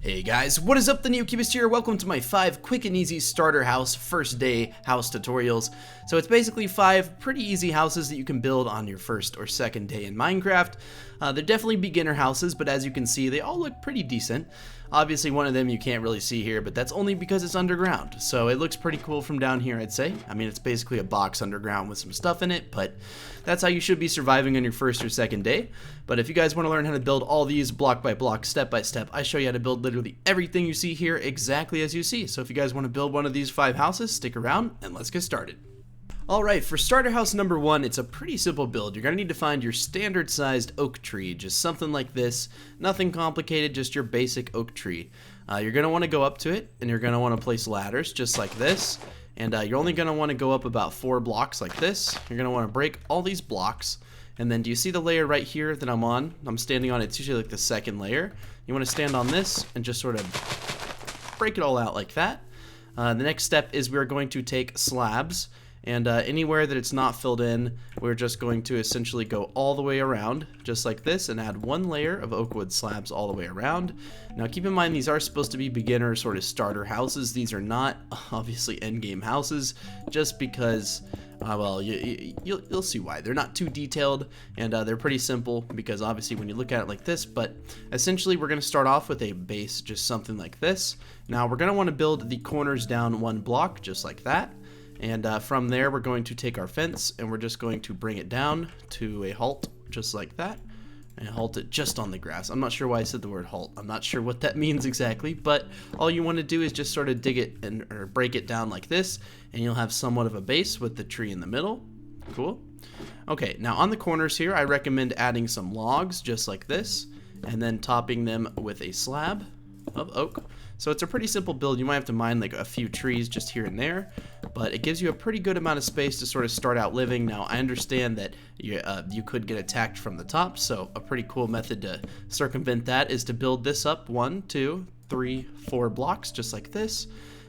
Hey guys, what is up? TheNeoCubest here. Welcome to my 5 quick and easy starter house first day house tutorials. So it's basically 5 pretty easy houses that you can build on your first or second day in Minecraft. They're definitely beginner houses, but as you can see, they all look pretty decent. Obviously one of them you can't really see here, but that's only because it's underground. So it looks pretty cool from down here, I'd say. I mean, it's basically a box underground with some stuff in it, but that's how you should be surviving on your first or second day. But if you guys want to learn how to build all these block by block, step by step, I show you how to build literally everything you see here exactly as you see. So if you guys want to build one of these 5 houses, stick around and let's get started. Alright, for starter house number 1, it's a pretty simple build. You're going to need to find your standard sized oak tree, just something like this. Nothing complicated, just your basic oak tree. You're going to want to go up to it, and you're going to want to place ladders just like this. And you're only going to want to go up about 4 blocks like this. You're going to want to break all these blocks. And then do you see the layer right here that I'm on? I'm standing on, it's usually like the second layer. You want to stand on this and just sort of break it all out like that. The next step is we're going to take slabs. And anywhere that it's not filled in, we're just going to essentially go all the way around, just like this, and add 1 layer of oak wood slabs all the way around. Now keep in mind, these are supposed to be beginner sort of starter houses. These are not obviously endgame houses, just because, well, you'll see why. They're not too detailed, and they're pretty simple, because obviously when you look at it like this, but essentially we're going to start off with a base, just something like this. Now we're going to want to build the corners down 1 block, just like that. And from there, we're going to take our fence and we're just going to bring it down to a halt, just like that, and halt it just on the grass. I'm not sure why I said the word halt. I'm not sure what that means exactly, but all you want to do is just sort of dig it or break it down like this, and you'll have somewhat of a base with the tree in the middle. Cool. Okay, now on the corners here, I recommend adding some logs just like this, and then topping them with a slab of oak. So it's a pretty simple build. You might have to mine like a few trees just here and there, but it gives you a pretty good amount of space to sort of start out living. Now I understand that you could get attacked from the top, so a pretty cool method to circumvent that is to build this up 1, 2, 3, 4 blocks just like this,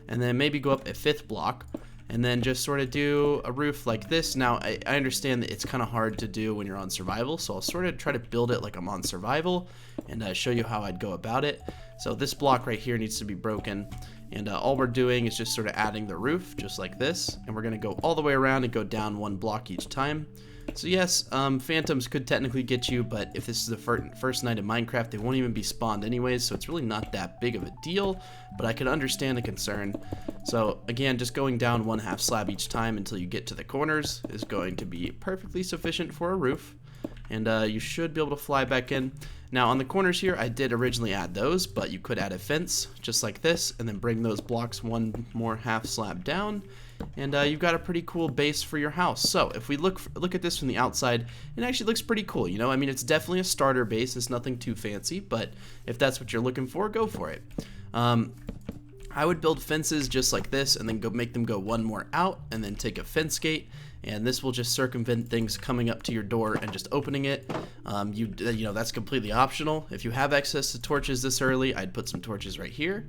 and then maybe go up a 5th block, and then just sort of do a roof like this. Now, I understand that it's kind of hard to do when you're on survival, so I'll sort of try to build it like I'm on survival and show you how I'd go about it. So this block right here needs to be broken, and all we're doing is just sort of adding the roof just like this, and we're going to go all the way around and go down 1 block each time. So yes, phantoms could technically get you, but if this is the first night of Minecraft, they won't even be spawned anyways, so it's really not that big of a deal, but I could understand the concern. So again, just going down 1/2 slab each time until you get to the corners is going to be perfectly sufficient for a roof, and you should be able to fly back in. Now on the corners here, I did originally add those, but you could add a fence just like this, and then bring those blocks 1 more 1/2 slab down, and you've got a pretty cool base for your house. So if we look at this from the outside, it actually looks pretty cool. You know, I mean, it's definitely a starter base. It's nothing too fancy, but if that's what you're looking for, go for it. I would build fences just like this, and then make them go 1 more out, and then take a fence gate, and this will just circumvent things coming up to your door and just opening it. You know, that's completely optional. If you have access to torches this early, I'd put some torches right here,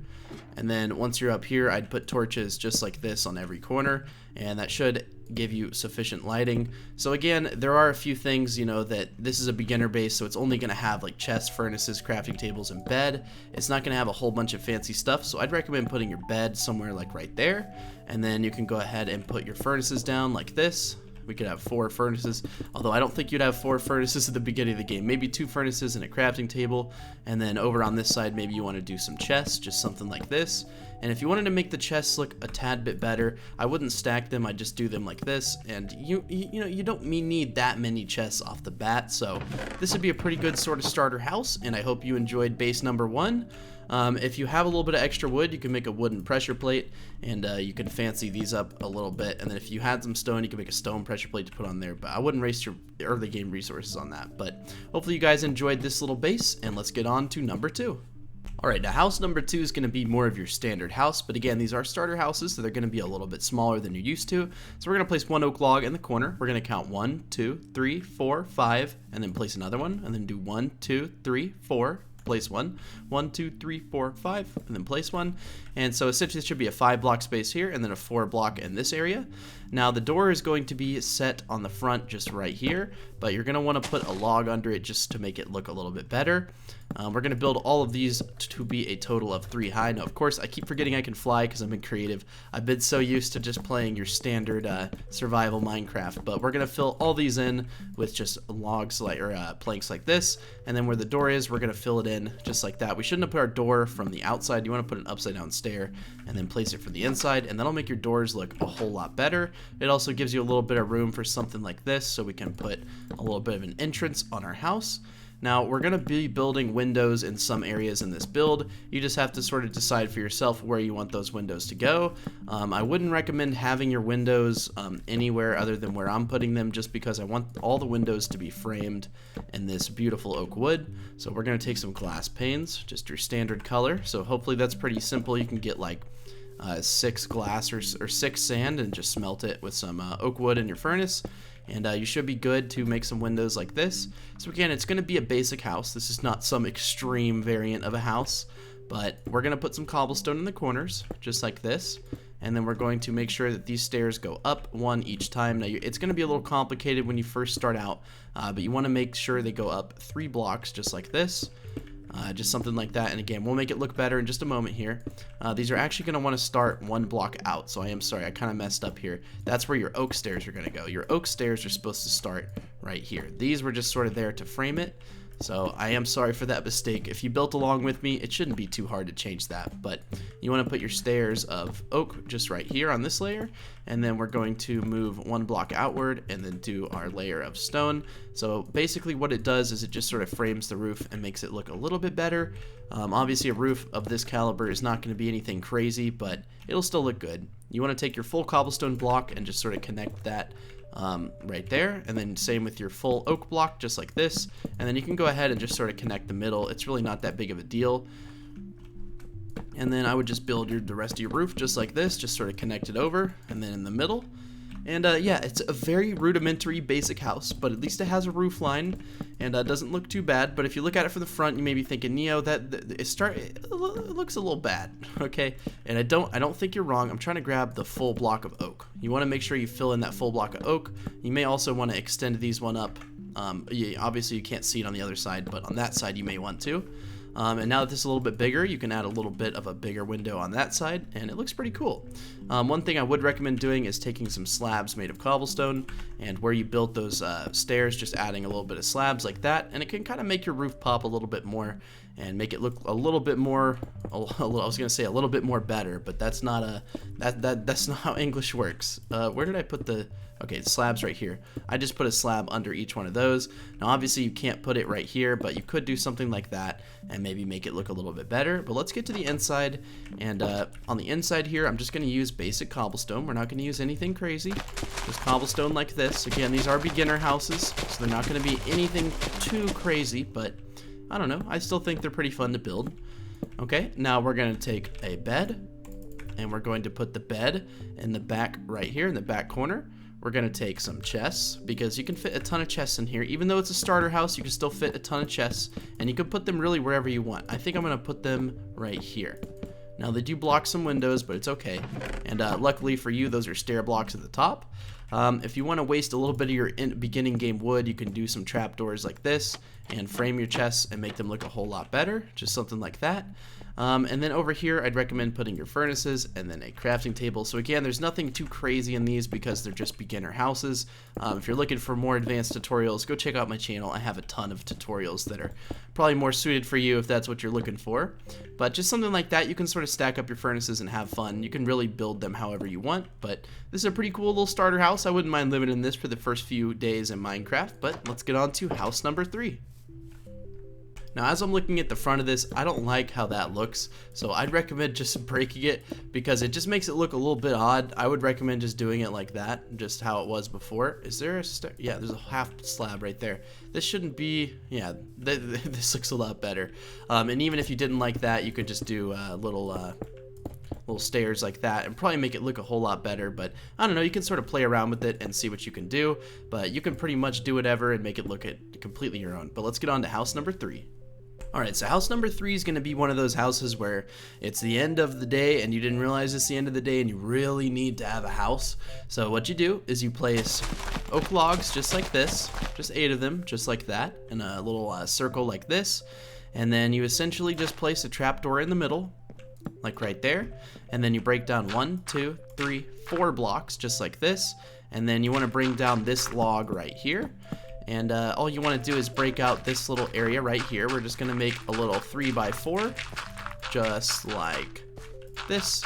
and then once you're up here, I'd put torches just like this on every corner, and that should give you sufficient lighting. So again, there are a few things, you know, that this is a beginner base, so it's only going to have like chests, furnaces, crafting tables, and bed. It's not going to have a whole bunch of fancy stuff, so I'd recommend putting your bed somewhere like right there, and then you can go ahead and put your furnaces down like this. We could have 4 furnaces, although I don't think you'd have 4 furnaces at the beginning of the game. Maybe 2 furnaces and a crafting table, and then over on this side, maybe you want to do some chests, just something like this. And if you wanted to make the chests look a tad bit better, I wouldn't stack them, I'd just do them like this, and you know, you don't need that many chests off the bat, so this would be a pretty good sort of starter house, and I hope you enjoyed base number 1. If you have a little bit of extra wood, you can make a wooden pressure plate, and you can fancy these up a little bit, and then if you had some stone, you can make a stone pressure plate to put on there, but I wouldn't waste your early game resources on that. But hopefully you guys enjoyed this little base, and let's get on to number 2. Alright, now house number 2 is going to be more of your standard house, but again, these are starter houses, so they're going to be a little bit smaller than you're used to. So we're going to place 1 oak log in the corner. We're going to count 1, 2, 3, 4, 5, and then place another one, and then do 1, 2, 3, 4, place 1, 1, 2, 3, 4, 5, and then place 1. And so essentially this should be a 5 block space here, and then a 4 block in this area. Now the door is going to be set on the front just right here, but you're going to want to put a log under it just to make it look a little bit better. We're going to build all of these to be a total of 3 high. Now, of course, I keep forgetting I can fly because I'm in creative. I've been so used to just playing your standard survival Minecraft, but we're going to fill all these in with just logs or planks like this, and then where the door is, we're going to fill it in just like that. We shouldn't have put our door from the outside. You want to put an upside down stair and then place it for the inside, and that'll make your doors look a whole lot better. It also gives you a little bit of room for something like this, so we can put a little bit of an entrance on our house. Now, we're going to be building windows in some areas in this build. You just have to sort of decide for yourself where you want those windows to go. I wouldn't recommend having your windows anywhere other than where I'm putting them, just because I want all the windows to be framed in this beautiful oak wood. So we're going to take some glass panes, just your standard color. So hopefully that's pretty simple. You can get like 6 glass or 6 sand and just smelt it with some oak wood in your furnace. And you should be good to make some windows like this. So again, it's going to be a basic house. This is not some extreme variant of a house, but we're going to put some cobblestone in the corners, just like this. And then we're going to make sure that these stairs go up 1 each time. Now, it's going to be a little complicated when you first start out, but you want to make sure they go up 3 blocks, just like this. Just something like that, and again, we'll make it look better in just a moment here. These are actually going to want to start 1 block out, so I am sorry, I kind of messed up here. That's where your oak stairs are going to go. Your oak stairs are supposed to start right here. These were just sort of there to frame it, so I am sorry for that mistake. If you built along with me, it shouldn't be too hard to change that, but you want to put your stairs of oak just right here on this layer, and then we're going to move 1 block outward and then do our layer of stone. So basically what it does is it just sort of frames the roof and makes it look a little bit better. Obviously a roof of this caliber is not going to be anything crazy, but it'll still look good. You want to take your full cobblestone block and just sort of connect that right there, and then same with your full oak block, just like this, and then you can go ahead and just sort of connect the middle. It's really not that big of a deal. And then I would just build the rest of your roof just like this, just sort of connect it over, and then in the middle. And yeah, it's a very rudimentary basic house, but at least it has a roof line, and doesn't look too bad. But if you look at it from the front, you may be thinking, Neo, it looks a little bad, okay? And I don't think you're wrong. I'm trying to grab the full block of oak. You want to make sure you fill in that full block of oak. You may also want to extend these one up. Obviously you can't see it on the other side, but on that side you may want to. And now that this is a little bit bigger, you can add a little bit of a bigger window on that side, and it looks pretty cool. One thing I would recommend doing is taking some slabs made of cobblestone, and where you built those stairs, just adding a little bit of slabs like that, and it can kind of make your roof pop a little bit more and make it look a little bit more, I was going to say a little bit more better, but that's not that's not how English works. Where did I put the... Okay, the slabs right here. I just put a slab under each one of those. Now, obviously, you can't put it right here, but you could do something like that and maybe make it look a little bit better. But let's get to the inside. And on the inside here, I'm just going to use basic cobblestone. We're not going to use anything crazy. Just cobblestone like this. Again, these are beginner houses, so they're not going to be anything too crazy, but I don't know. I still think they're pretty fun to build. Okay, now we're going to take a bed, and we're going to put the bed in the back right here in the back corner. We're going to take some chests, because you can fit a ton of chests in here. Even though it's a starter house, you can still fit a ton of chests, and you can put them really wherever you want. I think I'm going to put them right here. Now, they do block some windows, but it's okay. And luckily for you, those are stair blocks at the top. If you want to waste a little bit of your beginning game wood, you can do some trapdoors like this and frame your chests and make them look a whole lot better. Just something like that. And then over here, I'd recommend putting your furnaces and then a crafting table. So again, there's nothing too crazy in these because they're just beginner houses. If you're looking for more advanced tutorials, go check out my channel. I have a ton of tutorials that are probably more suited for you if that's what you're looking for. But just something like that, you can sort of stack up your furnaces and have fun. You can really build them however you want, but this is a pretty cool little starter house. I wouldn't mind living in this for the first few days in Minecraft, but let's get on to house number 3. Now, as I'm looking at the front of this, I don't like how that looks, so I'd recommend just breaking it because it just makes it look a little bit odd. I would recommend just doing it like that, just how it was before. Is there a yeah, there's a half slab right there. This shouldn't be, yeah, this looks a lot better. And even if you didn't like that, you could just do little stairs like that and probably make it look a whole lot better. But I don't know, you can sort of play around with it and see what you can do, but you can pretty much do whatever and make it look completely your own. But let's get on to house number 3. Alright, so house number 3 is going to be one of those houses where it's the end of the day and you didn't realize it's the end of the day and you really need to have a house. So what you do is you place oak logs just like this, just 8 of them, just like that, in a little circle like this. And then you essentially just place a trapdoor in the middle, like right there. And then you break down 1, 2, 3, 4 blocks, just like this. And then you want to bring down this log right here. And all you want to do is break out this little area right here. We're just going to make a little 3x4, just like this.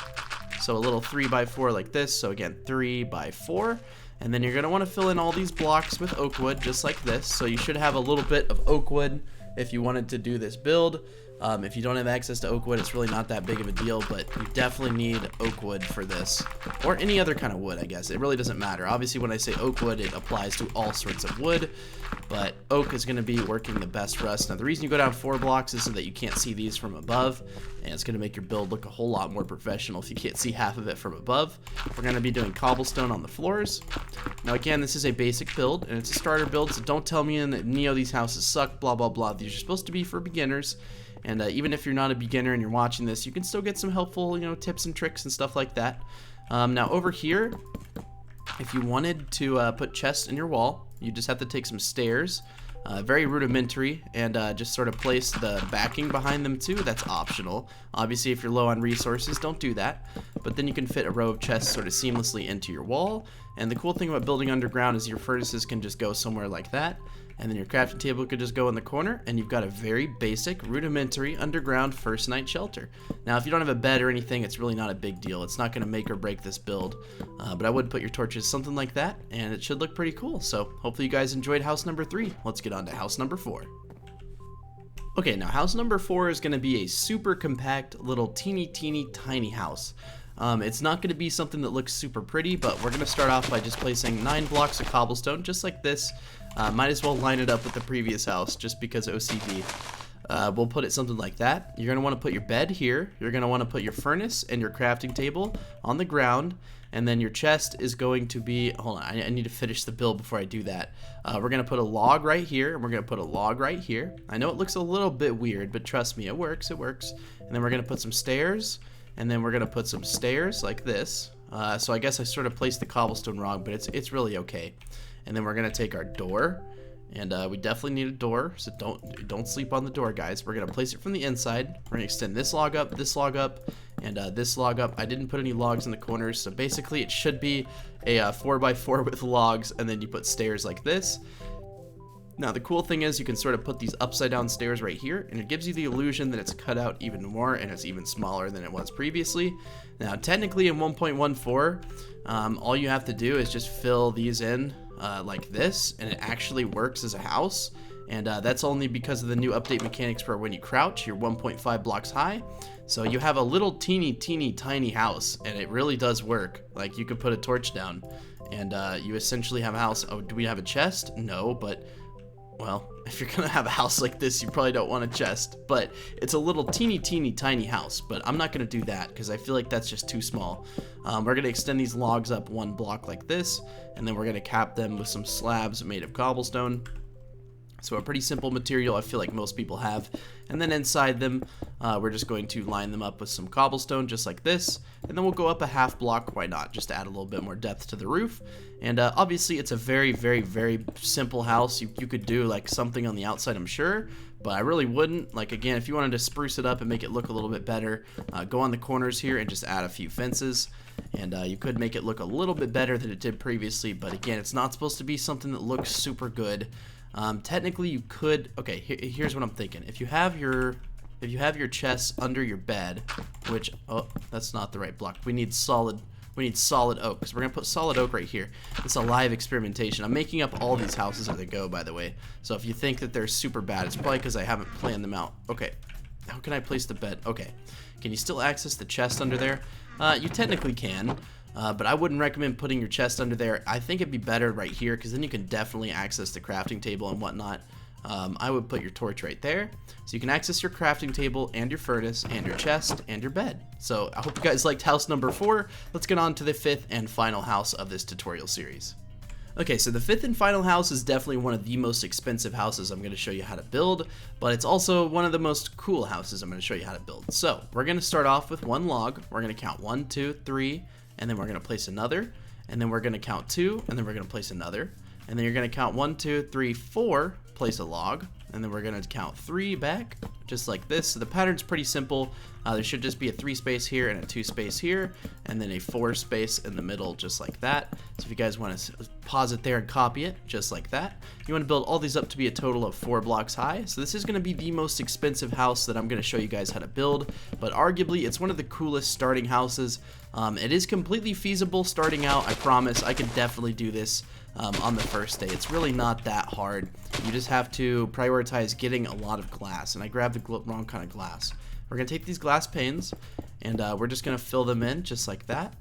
So a little 3x4 like this. So again, 3x4. And then you're going to want to fill in all these blocks with oak wood, just like this. So you should have a little bit of oak wood if you wanted to do this build. If you don't have access to oak wood, it's really not that big of a deal, but you definitely need oak wood for this, or any other kind of wood, I guess. It really doesn't matter. Obviously, when I say oak wood, it applies to all sorts of wood, but oak is going to be working the best for us. Now, the reason you go down 4 blocks is so that you can't see these from above, and it's going to make your build look a whole lot more professional if you can't see half of it from above. We're going to be doing cobblestone on the floors. Now, again, this is a basic build, and it's a starter build, so don't tell me in that Neo these houses suck, blah, blah, blah. These are supposed to be for beginners. And even if you're not a beginner and you're watching this, you can still get some helpful, tips and tricks and stuff like that. Now over here, if you wanted to put chests in your wall, you just have to take some stairs, very rudimentary, and just sort of place the backing behind them too. That's optional. Obviously, if you're low on resources, don't do that. But then you can fit a row of chests sort of seamlessly into your wall. And the cool thing about building underground is your furnaces can just go somewhere like that. And then your crafting table could just go in the corner, and you've got a very basic, rudimentary, underground first night shelter. Now, if you don't have a bed or anything, it's really not a big deal. It's not going to make or break this build, but I would put your torches something like that, and it should look pretty cool. So hopefully you guys enjoyed house number 3. Let's get on to house number 4. Okay, now house number 4 is going to be a super compact, little teeny tiny house. It's not going to be something that looks super pretty, but we're going to start off by just placing 9 blocks of cobblestone, just like this. Might as well line it up with the previous house, just because OCD. We'll put it something like that. You're going to want to put your bed here. You're going to want to put your furnace and your crafting table on the ground. And then your chest is going to be... Hold on, I need to finish the build before I do that. We're going to put a log right here, and we're going to put a log right here. I know it looks a little bit weird, but trust me, it works, it works. And then we're going to put some stairs. And then we're going to put some stairs like this. So I guess I sort of placed the cobblestone wrong, but it's really okay. And then we're going to take our door. And we definitely need a door, so don't sleep on the door, guys. We're going to place it from the inside. We're going to extend this log up, and this log up. I didn't put any logs in the corners, so basically it should be a 4x4 with logs, and then you put stairs like this. Now, the cool thing is you can sort of put these upside down stairs right here, and it gives you the illusion that it's cut out even more, and it's even smaller than it was previously. Now, technically in 1.14, all you have to do is just fill these in like this, and it actually works as a house. And that's only because of the new update mechanics where when you crouch, you're 1.5 blocks high. So you have a little teeny tiny house, and it really does work. Like, you could put a torch down, and you essentially have a house. Oh, do we have a chest? No, but... Well, if you're gonna have a house like this, you probably don't want a chest, but it's a little teeny tiny house. But I'm not gonna do that because I feel like that's just too small. We're gonna extend these logs up 1 block like this, and then we're gonna cap them with some slabs made of cobblestone. So a pretty simple material I feel like most people have. And then inside them, we're just going to line them up with some cobblestone just like this. And then we'll go up a half block, why not, just to add a little bit more depth to the roof. And obviously it's a very simple house. You could do like something on the outside, I'm sure, but I really wouldn't. Like, again, if you wanted to spruce it up and make it look a little bit better, go on the corners here and just add a few fences. And you could make it look a little bit better than it did previously, but again, it's not supposed to be something that looks super good. Technically you could, okay, here's what I'm thinking. If you have your chests under your bed, which, oh, that's not the right block. We need solid oak, because we're gonna put solid oak right here. It's a live experimentation. I'm making up all these houses as I go, by the way. So if you think that they're super bad, it's probably because I haven't planned them out. Okay, how can I place the bed? Okay, can you still access the chest under there? You technically can. But I wouldn't recommend putting your chest under there. I think it'd be better right here, because then you can definitely access the crafting table and whatnot. I would put your torch right there, so you can access your crafting table and your furnace and your chest and your bed. So I hope you guys liked house number 4. Let's get on to the 5th and final house of this tutorial series. Okay, so the fifth and final house is definitely one of the most expensive houses I'm going to show you how to build, but it's also one of the most cool houses I'm going to show you how to build. So we're going to start off with one log. We're going to count 1, 2, 3, and then we're going to place another, and then we're going to count 2, and then we're going to place another, and then you're going to count 1, 2, 3, 4, place a log, and then we're going to count 3 back, just like this. So the pattern's pretty simple. There should just be a 3 space here and a 2 space here, and then a 4 space in the middle, just like that. So if you guys want to pause it there and copy it, just like that. You want to build all these up to be a total of 4 blocks high. So this is going to be the most expensive house that I'm going to show you guys how to build, but arguably it's one of the coolest starting houses. It is completely feasible starting out. I promise I can definitely do this on the first day. It's really not that hard. You just have to prioritize getting a lot of glass, and I grabbed the wrong kind of glass. We're going to take these glass panes, and we're just going to fill them in just like that.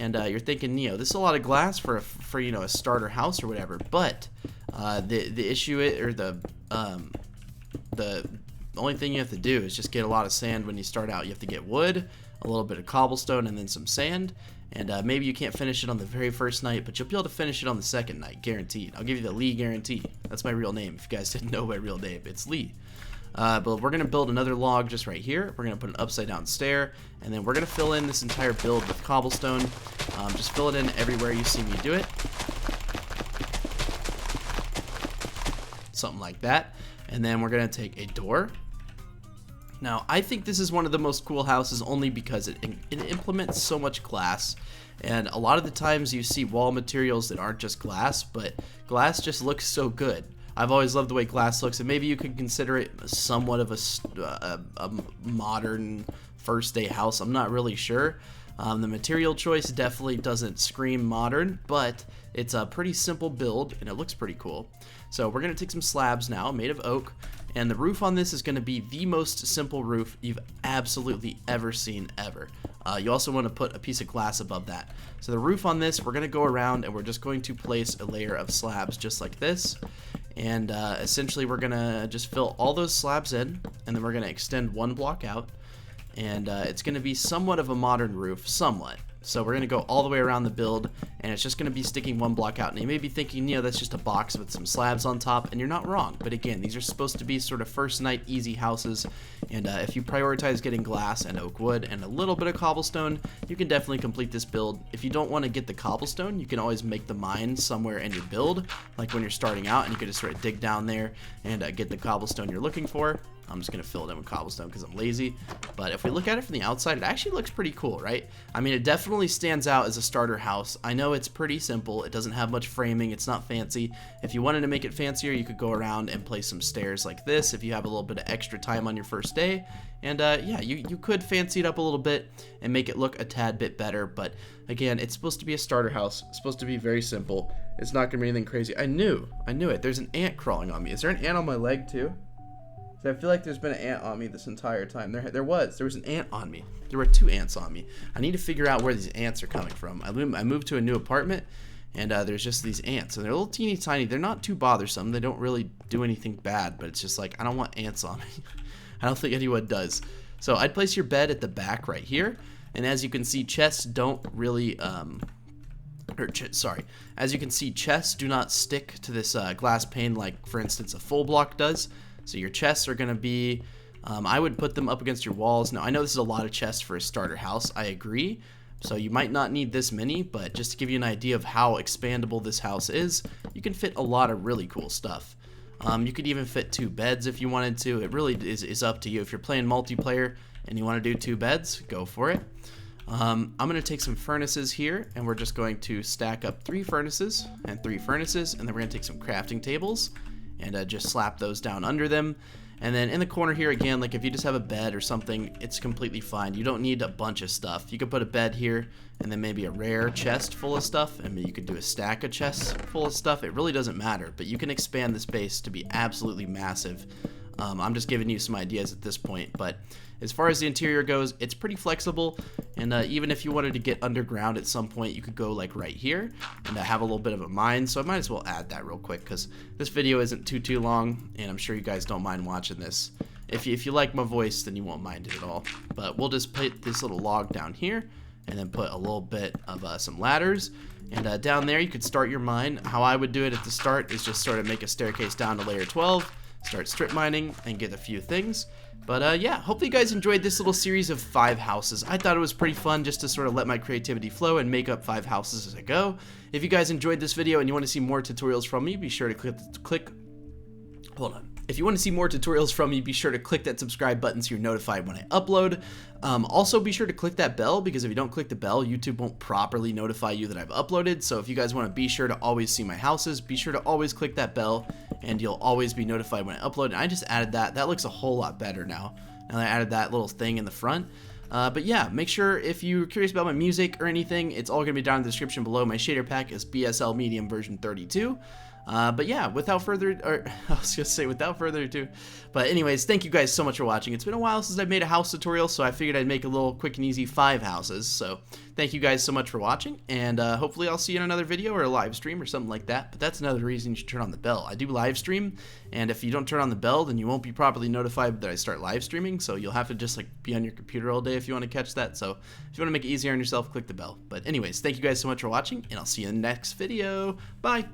And you're thinking, Neo, this is a lot of glass for you know, a starter house or whatever, but the issue or the only thing you have to do is just get a lot of sand when you start out. You have to get wood, a little bit of cobblestone, and then some sand. And maybe you can't finish it on the very first night, but you'll be able to finish it on the second night, guaranteed. I'll give you the Lee guarantee. That's my real name. If you guys didn't know my real name, it's Lee. But we're going to build another log just right here. We're going to put an upside down stair, and then we're going to fill in this entire build with cobblestone. Just fill it in everywhere you see me do it. Something like that. And then we're going to take a door. Now, I think this is one of the most cool houses only because it implements so much glass. And a lot of the times you see wall materials that aren't just glass, but glass just looks so good. I've always loved the way glass looks, and maybe you could consider it somewhat of a modern first day house. I'm not really sure. The material choice definitely doesn't scream modern, but it's a pretty simple build, and it looks pretty cool. So we're going to take some slabs now, made of oak, and the roof on this is going to be the most simple roof you've absolutely ever seen ever. You also want to put a piece of glass above that. So the roof on this, we're going to go around, and we're just going to place a layer of slabs just like this. And essentially we're going to just fill all those slabs in, and then we're going to extend one block out. And it's going to be somewhat of a modern roof, somewhat. So we're going to go all the way around the build, and it's just going to be sticking one block out. And you may be thinking, you know, that's just a box with some slabs on top, and you're not wrong. But again, these are supposed to be sort of first night easy houses, and if you prioritize getting glass and oak wood and a little bit of cobblestone, you can definitely complete this build. If you don't want to get the cobblestone, you can always make the mine somewhere in your build, like when you're starting out, and you can just sort of dig down there and get the cobblestone you're looking for. I'm just going to fill it in with cobblestone because I'm lazy. But if we look at it from the outside, it actually looks pretty cool, right? I mean, it definitely stands out as a starter house. I know it's pretty simple. It doesn't have much framing. It's not fancy. If you wanted to make it fancier, you could go around and place some stairs like this if you have a little bit of extra time on your first day. And yeah, you could fancy it up a little bit and make it look a tad bit better. But again, it's supposed to be a starter house. It's supposed to be very simple. It's not going to be anything crazy. I knew it. There's an ant crawling on me. Is there an ant on my leg too? I feel like there's been an ant on me this entire time. There was an ant on me. There were 2 ants on me. I need to figure out where these ants are coming from. I moved to a new apartment, and there's just these ants, and they're little teeny tiny. They're not too bothersome. They don't really do anything bad, but it's just like, I don't want ants on me. I don't think anyone does. So I'd place your bed at the back right here, and as you can see, chests don't really as you can see, chests do not stick to this glass pane like, for instance, a full block does. So your chests are going to be, I would put them up against your walls. Now, I know this is a lot of chests for a starter house. I agree. So you might not need this many, but just to give you an idea of how expandable this house is, you can fit a lot of really cool stuff. You could even fit 2 beds if you wanted to. It really is up to you. If you're playing multiplayer and you want to do 2 beds, go for it. I'm going to take some furnaces here, and we're just going to stack up 3 furnaces and 3 furnaces, and then we're going to take some crafting tables and just slap those down under them. And then in the corner here, again, like if you just have a bed or something, it's completely fine. You don't need a bunch of stuff. You could put a bed here and then maybe a rare chest full of stuff, and you could do a stack of chests full of stuff. It really doesn't matter, but you can expand the space to be absolutely massive. I'm just giving you some ideas at this point, but as far as the interior goes, it's pretty flexible, and even if you wanted to get underground at some point, you could go like right here and have a little bit of a mine. So I might as well add that real quick because this video isn't too long, and I'm sure you guys don't mind watching this. If you like my voice, then you won't mind it at all. But we'll just put this little log down here, and then put a little bit of some ladders. And down there you could start your mine. How I would do it at the start is just sort of make a staircase down to layer 12, start strip mining, and get a few things. But yeah, hopefully you guys enjoyed this little series of 5 houses. I thought it was pretty fun just to sort of let my creativity flow and make up 5 houses as I go. If you guys enjoyed this video and you want to see more tutorials from me, be sure to hold on. If you want to see more tutorials from me, be sure to click that subscribe button so you're notified when I upload. Also, be sure to click that bell, because if you don't click the bell, YouTube won't properly notify you that I've uploaded. So if you guys want to be sure to always see my houses, be sure to always click that bell, and you'll always be notified when I upload. And I just added that. That looks a whole lot better now. Now that I added that little thing in the front. But yeah, make sure if you're curious about my music or anything, it's all going to be down in the description below. My shader pack is BSL Medium version 32. But yeah, without further ado. But anyways, thank you guys so much for watching. It's been a while since I've made a house tutorial, so I figured I'd make a little quick and easy 5 houses. So thank you guys so much for watching, and hopefully I'll see you in another video or a live stream or something like that. But that's another reason you should turn on the bell. I do live stream, and if you don't turn on the bell, then you won't be properly notified that I start live streaming. So you'll have to just like be on your computer all day if you want to catch that. So if you want to make it easier on yourself, click the bell. But anyways, thank you guys so much for watching, and I'll see you in the next video. Bye.